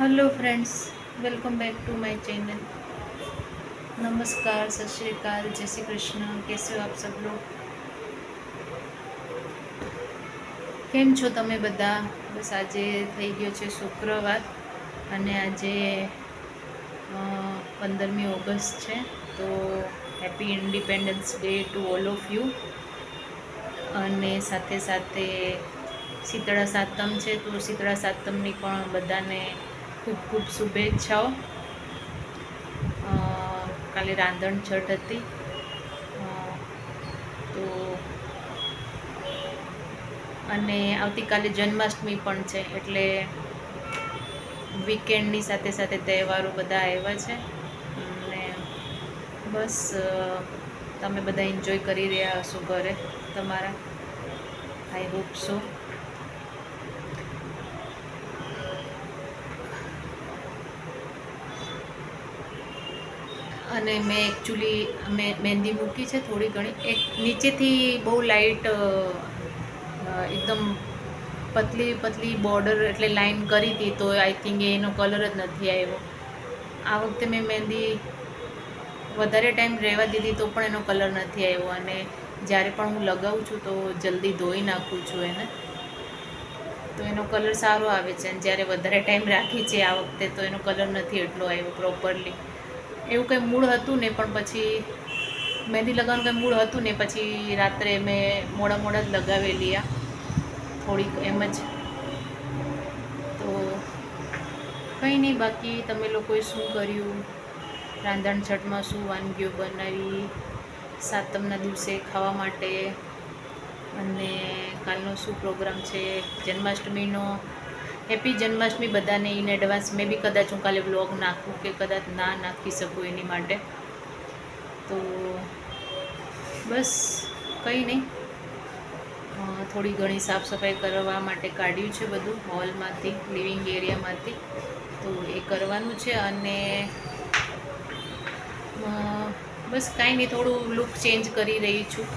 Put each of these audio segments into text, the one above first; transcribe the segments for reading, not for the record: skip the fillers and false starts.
Hello friends, welcome back to my channel. नमस्कार, सत श्री अकाल, जय श्री कृष्ण। कैसे हो आप सब लोग? કેમ છો તમે બધા? બસ આજે થઈ ગયો છે શુક્રવાર અને આજે 15મી ઓગસ્ટ છે, તો happy independence day to all of you. અને સાથે સાથે શીતળા સાતમ છે, તો શીતળા સાતમની પણ બધાને ખૂબ ખૂબ શુભેચ્છાઓ। કાલે રાંધણ છઠ હતી, તો અને આવતીકાલે જન્માષ્ટમી પણ છે, એટલે વીકેન્ડની સાથે સાથે તહેવારો બધા આવ્યા છે અને બસ તમે બધા એન્જોય કરી રહ્યા હશો ઘરે તમારા, આઈ હોપ સો। અને મેં એકચ્યુઅલી મહેંદી મૂકી છે થોડી ઘણી, એક નીચેથી બહુ લાઇટ એકદમ પતલી પતલી બોર્ડર એટલે લાઈન કરી હતી, તો આઈ થિંક એનો કલર જ નથી આવ્યો। આ વખતે મેં મહેંદી વધારે ટાઈમ રહેવા દીધી તો પણ એનો કલર નથી આવ્યો, અને જ્યારે પણ હું લગાવું છું તો જલ્દી ધોઈ નાખું છું એને, તો એનો કલર સારો આવે છે। અને જ્યારે વધારે ટાઈમ રાખી છે આ વખતે તો એનો કલર નથી એટલો આવ્યો પ્રોપરલી। એવું કંઈ મૂડ હતું ને, પણ પછી મહેંદી લગાવવાનું કંઈ મૂડ હતું ને, પછી રાત્રે મેં મોડા જ લગાવેલી આ થોડીક એમ જ। તો કંઈ નહીં, બાકી તમે લોકોએ શું કર્યું, રાંધણ છઠમાં શું વાનગીઓ બનાવી સાતમના દિવસે ખાવા માટે, અને કાલનો શું પ્રોગ્રામ છે જન્માષ્ટમીનો। હેપી જન્માષ્ટમી બધાને ઇન એડવાન્સ। મેં બી કદાચ હું કાલે વ્લોગ નાખું કે કદાચ ના નાખી શકું એની માટે, તો બસ કંઈ નહીં, થોડી ઘણી સાફ સફાઈ કરવા માટે કાઢ્યું છે બધું હોલમાંથી, લિવિંગ એરિયામાંથી, તો એ કરવાનું છે। અને બસ કાંઈ નહીં, થોડું લુક ચેન્જ કરી રહી છું,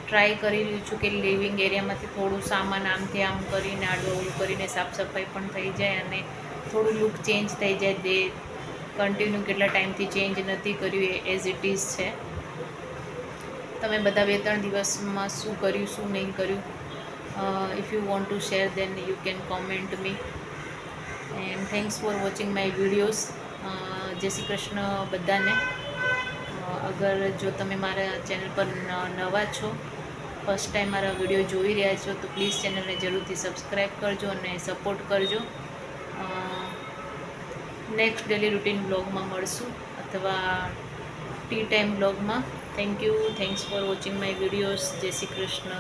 ટ્રાય કરી રહી છું કે લિવિંગ એરિયામાંથી થોડું સામાન આમથી આમ કરીને આડું અવળું કરીને સાફ સફાઈ પણ થઈ જાય અને થોડું લુક ચેન્જ થઈ જાય। જે કન્ટિન્યુ કેટલા ટાઈમથી ચેન્જ નથી કર્યું એ એઝ ઇટ ઇઝ છે। તમે બધા 2-3 દિવસમાં શું કર્યું શું નહીં કર્યું, if you want to share then you can comment me, and thanks for watching my videos. જય શ્રી કૃષ્ણ બધાને। અગર જો તમે મારા ચેનલ પર નવા છો, ફર્સ્ટ ટાઈમ મારા વિડીયો જોઈ રહ્યા છો, તો પ્લીઝ ચેનલને જરૂરથી સબસ્ક્રાઈબ કરજો અને સપોર્ટ કરજો। નેક્સ્ટ ડેલી રૂટીન બ્લોગમાં મળશું, અથવા ટી ટાઈમ બ્લોગમાં। Thank you, thanks for watching my videos. જય શ્રી કૃષ્ણ।